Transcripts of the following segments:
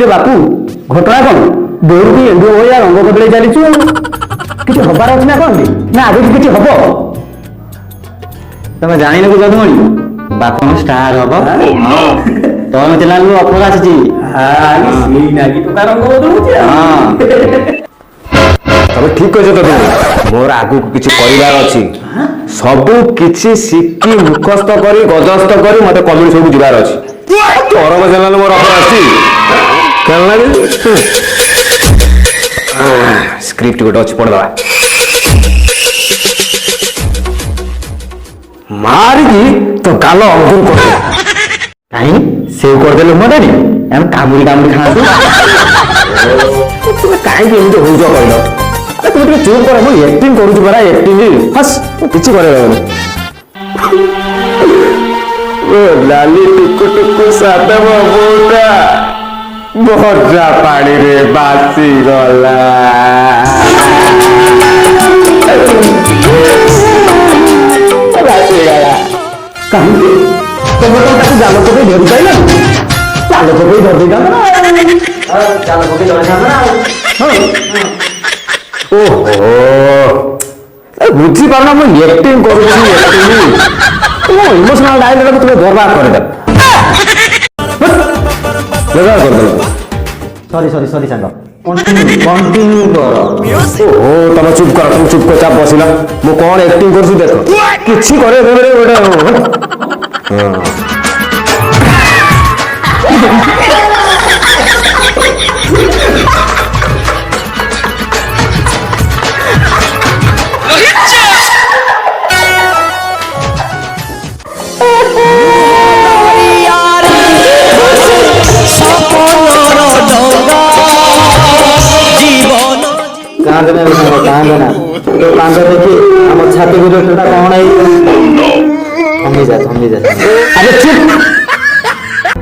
कि बापू घटना कौन दौड़ी एंडुओ भैया रंग बदल चलीचु कि हबार अच्छे ना कौन ना आगे कि हम तुम जान को जदमणि बापा स्टार हम तुम चला अफर आसी तब ठीक कह तो मोर आगु किसी परिवार अच्छी सबू किसी शिखी मुखस्थ कर गजस्थ कर मत कमिटी सब जीवार अच्छी चरम चैनल मोर अफर आसी स्क्रिप्ट गोटे अच्छी पढ़वा मारिकी तो गाल अंगुर कर कहीं सेव करदे मत कामुड़ी कामुड़ी खातु कहीं हो कहल तुम चुप कर मुझे एक्टिंग करुँ परा एक्टिंग हस किसी कर लाली टुकु टुकु साधव बोटा भजा पानी रे बासी गला कहीं तुम जाल पकड़ धरी पाइल चाल पकड़ धर दे चाल पकड़ ओहो बुझी पारना मुझे एक्टिंग करुँ इमोशनल डायलॉग तुम्हें बर्बाद कर सॉरी सॉरी सॉरी सांग कंटिन्यू कर ओहो तुम चुप कर तुम चुप कर चाप बसिल मु कौन एक्टिंग कर देख किसी करे गोटे कांदना कांदना कांद देखी आम छाती गुजरटा कौन है थमी जा अरे चुप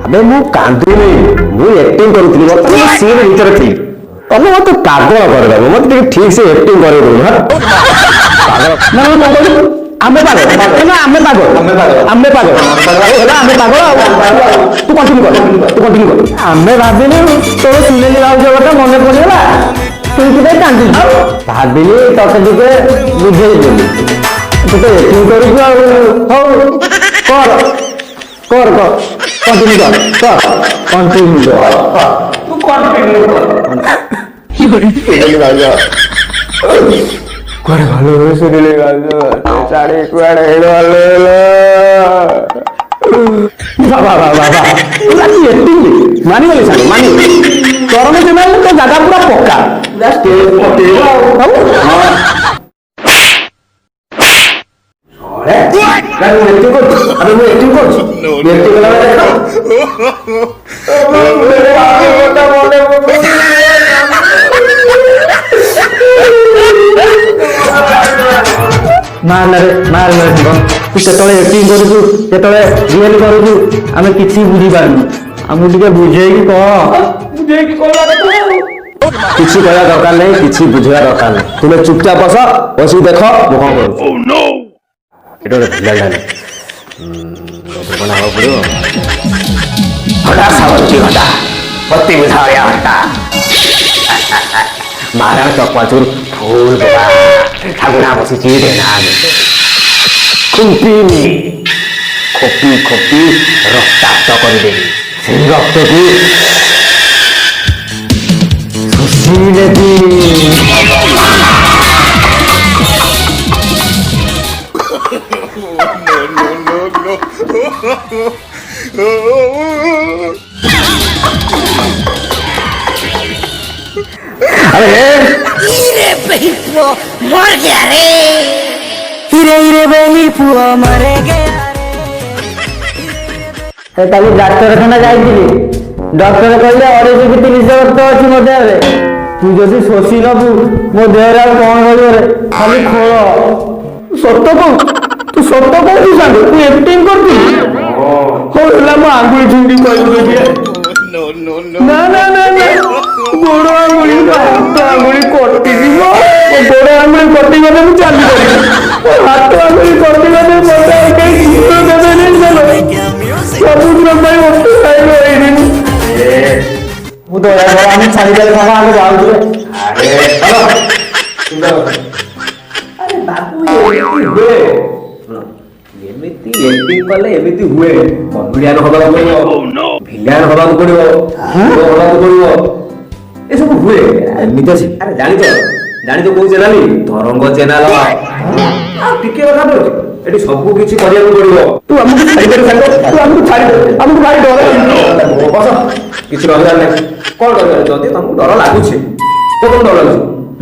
अबे मु कांदुनी मु एक्टिंग करूथली बर्तमान सीन भीतर थी तुम मत पागल करदेव मत ठीक से एक्टिंग कर आमे पागल ना आमे पागल आमे पागल आमे पागल तू कंटिन्यू कर आमे भाविनी तोर सुनेली भावटा मन पड़ेगा भाविली तते टे बुझे तू तो एक्टिंग कर कंटिन्यू कुआड़े भालो सुनिले साड़ी कुआड़े बाबा एक्टिंग मानी गली साड़ी मानी चरम चैनल तो जगह पूरा पक्का स्टेज मार तू से एक्टिंग करू रियल करू आम कि बुझी पार्नु आमको टे बुझे किसी कहना दरकार नहीं किसी बुझा दरकार नहीं तुम्हें चुपचाप बस बस देख मु कौन करूँ बनाव पड़ो घटा पति बुझाया घटा महाराज चकवाचुर फूल बाबा ठाकुरा बसी देना खुंपी खोपी खोपी रक्ताक्त करदे से रक्त को सुशीलती अरे मर गया रे हिरे हिरे बेली पुआ मरे गया रे ताली डाक्तरखाना जाइली डॉक्टर कहले 230 रक्त अछि मो देह रे तू जदि शोषी नबु मो देह रे कौन होइबो रे खाली खोल सत्य को तू सत्य को तू सांग तू एक्टिंग करती होला मो आंगुली झुंडी कहलु दिया ना ना ना ना गोड़ आंगुली हाथ आंगुली कटि जीव गोड़ आंगुली कटि गले मु चाली करी हाथ आंगुली कटि गले मोटा के जीव देबे नहीं चलो सब भाई ओटे खाइलो एदिन मु तो ଛାଡ଼ିଦେଲେ ସାଙ୍ଗ ଆମେ ଯାଉଛୁ। ଆରେ ଚାଲ ଚିନ୍ତା କର। ଆରେ ବାବୁ ଏମିତି ହୁଏ ଶୁଣ, ଏମିତି ଏକ୍ଟିଂ କଲେ ଏମିତି ହୁଏ। କମେଡିଆନ ହବାକୁ ପଡିବ, ଭିଲିଆନ ହବାକୁ ପଡିବ, ହିରୋ ହବାକୁ ପଡିବ, ଏସବୁ ହୁଏ। ଏମିତି ଅଛି। ଆରେ ଜାଣିଛ କୋଉ ଚ୍ୟାନେଲ? ତରଙ୍ଗ ଚ୍ୟାନେଲ। ଆଉ ଟିକେ କଥା କହୁଛି, ଏଠି ସବୁ କିଛି କରିବାକୁ ପଡିବ। ତୁ ଆମକୁ ଛାଡ଼ିଦେଲେ ସାଙ୍ଗ, ତୁ ଆମକୁ ଛାଡ଼ିଦେ, ଆମକୁ ଭାରି ଡର ଲାଗୁଛି। ବସ, କିଛି ଡରିବାର ନାହିଁ। କଣ ଡରିବାର? ଯଦି ତମକୁ ଡର ଲାଗୁଛି ତ ତମକୁ ଡର ଲାଗୁଛି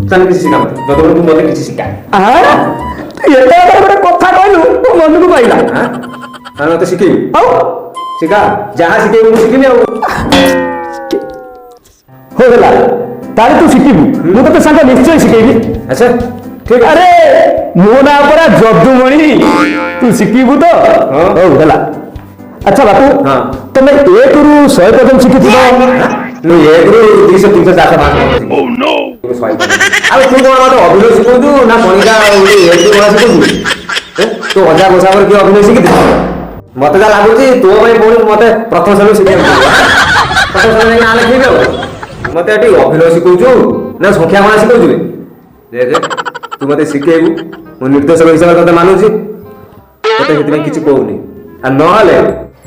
ତାହେଲେ କିଛି ଶିଖା ମତେ। ଯଦି ତୁ ମତେ କିଛି ଶିଖା। ତୁ ଏତେ ଗୋଟେ କଥା କହିଲୁ ମୋ ମନକୁ ପାଇଲା। ତାହେଲେ ମତେ ଶିଖେଇବୁ। ଆଉ ଶିଖା, ଯାହା ଶିଖେଇବୁ ମୁଁ ଶିଖିବି। ଆଉ ହେଇଗଲା, ତାହେଲେ ତୁ ଶିଖିବୁ। ମୁଁ ତତେ ସାଙ୍ଗ ନିଶ୍ଚୟ ଶିଖେଇବି। ଆଚ୍ଛା ଠିକ ଅଛି। ଆରେ ମୋ ନାଁ ପରା ଯଦୁମଣି, ତୁ ଶିଖିବୁ ତ? ହଁ। ହଉ ହେଲା। ଆଚ୍ଛା ବାପୁ, ହଁ। ତମେ 1ରୁ 100 ପର୍ଯ୍ୟନ୍ତ ଶିଖିଥିବ? ମୁଁ 1ରୁ 200 300 400 500 ଆଉ ତୁ କଣ ମତେ ଅଭିନୟ ଶିଖଉଛୁ ନା କଣିକା କଣ ଶିଖଉଛୁ? ତୁ ଅଜା ଗୋସା ପରେ କିଏ ଅଭିନୟ ଶିଖିଥିବୁ? ମତେ ଯାହା ଲାଗୁଛି ତୋ ପାଇଁ ପୁଣି ମତେ ପ୍ରଥମ ଶ୍ରେଣୀ ଶିଖେଇବାକୁ ପ୍ରଥମ ଶ୍ରେଣୀ ନାଁ ଲେଖେଇବି। ଆଉ ମତେ ଏଠି ଅଭିନୟ ଶିଖଉଛୁ ନା ସଂଖ୍ୟା ଗଣା ଶିଖଉଛୁ? ଦେଖ ତୁ ମତେ ଶିଖେଇବୁ, ମୁଁ ନିର୍ଦ୍ଦେଶକ ହିସାବରେ ତତେ ମାନୁଛି, ତତେ ସେଥିପାଇଁ କିଛି କହୁନି। ଆଉ ନହେଲେ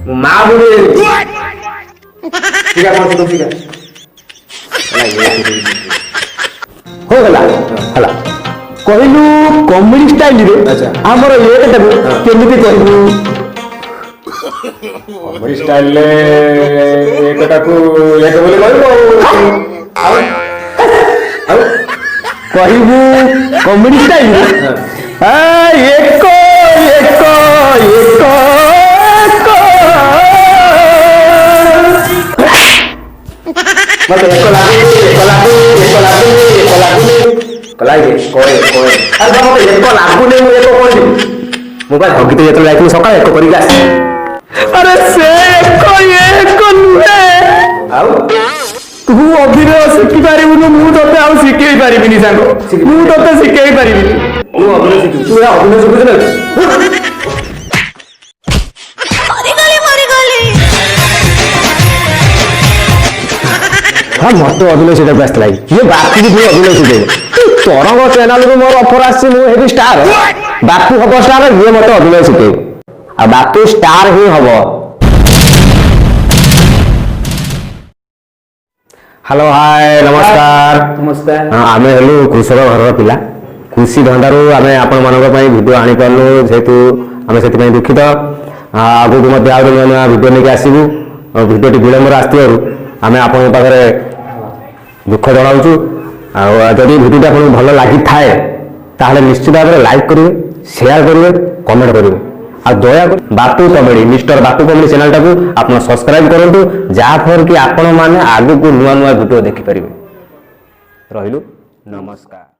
ମୁଁ ମା ଭୁଲି ଶିଖା କଣ ଶିଖଉ ଶିଖା। ହଉ ହେଲା ହେଲା। କହିଲୁ କମେଡି ଷ୍ଟାଇଲରେ ଆଚ୍ଛା। ଆମର ଏକଟାକୁ କେମିତି କହିବୁ? କମେଡି ଷ୍ଟାଇଲରେ ଏକଟାକୁ ଏକ ବୋଲି କହିବୁ। ଆଉ ଆଉ କହିବୁ କମେଡି ଷ୍ଟାଇଲରେ ଏକ ଏକ ଏକ ମତେ ଏକ ଲାଗୁନି ଏକ ଲାଗୁନି ଏକ ଲାଗୁନି ଏକ ଲାଗୁନି କଲାଇବେ କରେ କରେ। ଆରେ ମତେ ଏକ ଲାଗୁନି, ମୁଁ ଏକ କରିବି। ମୁଁ ବା ଢଗିତେ ଯେତେବେଳେ ଯାଇଥିଲି ସକାଳେ ଏକ କରିକି ଆସି। ଆରେ ସେ ଏକ ନୁହେଁ। ଆଉ ତୁ ଅଭିନୟ ଶିଖି ପାରିବୁନି, ମୁଁ ତତେ ଆଉ ଶିଖେଇ ପାରିବିନି ସାଙ୍ଗ, ମୁଁ ତତେ ଶିଖେଇ ପାରିବିନି। ତୁ ଅଭିନୟ ଶିଖୁ, ତୁ ଅଭିନୟ ଶିଖୁଛୁ ନା? ହଁ ମତେ ଅଭିନୟ ଶିଖିବାକୁ ଆସିଥିଲା। ଇଏ ବାପୁକୁ ପୁଣି ଅଭିନୟ ଶିଖେଇବ। ତରଙ୍ଗ ଚ୍ୟାନେଲରୁ ମୋର ଅଫର ଆସିଛି, ମୁଁ ହେବି ଷ୍ଟାର। ବାପୁ ହବ ଷ୍ଟାର, ଇଏ ମତେ ଅଭିନୟ ଶିଖେଇବ। ଆଉ ବାପୁ ଷ୍ଟାର ହିଁ ହବ। ହ୍ୟାଲୋ, ହାଏ, ନମସ୍କାର। ନମସ୍କାର। ଆମେ ହେଲୁ କୃଷକ ଘରର ପିଲା। କୃଷି ଧନ୍ଦାରୁ ଆମେ ଆପଣମାନଙ୍କ ପାଇଁ ଭିଡ଼ିଓ ଆଣିପାରିଲୁ, ଯେହେତୁ ଆମେ ସେଥିପାଇଁ ଦୁଃଖିତ। ଆଗକୁ ମଧ୍ୟ ଆହୁରି ନୂଆ ନୂଆ ଭିଡ଼ିଓ ନେଇକି ଆସିବୁ। ଭିଡ଼ିଓଟି ବିଳମ୍ବରେ ଆସିଥିବାରୁ ଆମେ ଆପଣଙ୍କ ପାଖରେ ଦୁଃଖ ଜଣାଉଛୁ। ଆଉ ଯଦି ଭିଡ଼ିଓଟି ଆପଣଙ୍କୁ ଭଲ ଲାଗିଥାଏ ତାହେଲେ ନିଶ୍ଚିତ ଭାବରେ ଲାଇକ୍ କରିବେ, ସେୟାର କରିବେ, କମେଣ୍ଟ କରିବେ। ଆଉ ଦୟାକରି Bapu comedy, mister Bapu comedy ଚ୍ୟାନେଲଟାକୁ ଆପଣ ସବସ୍କ୍ରାଇବ କରନ୍ତୁ, ଯାହାଫଳରେ କି ଆପଣମାନେ ଆଗକୁ ନୂଆ ନୂଆ ଭିଡ଼ିଓ ଦେଖିପାରିବେ। ରହିଲୁ, ନମସ୍କାର।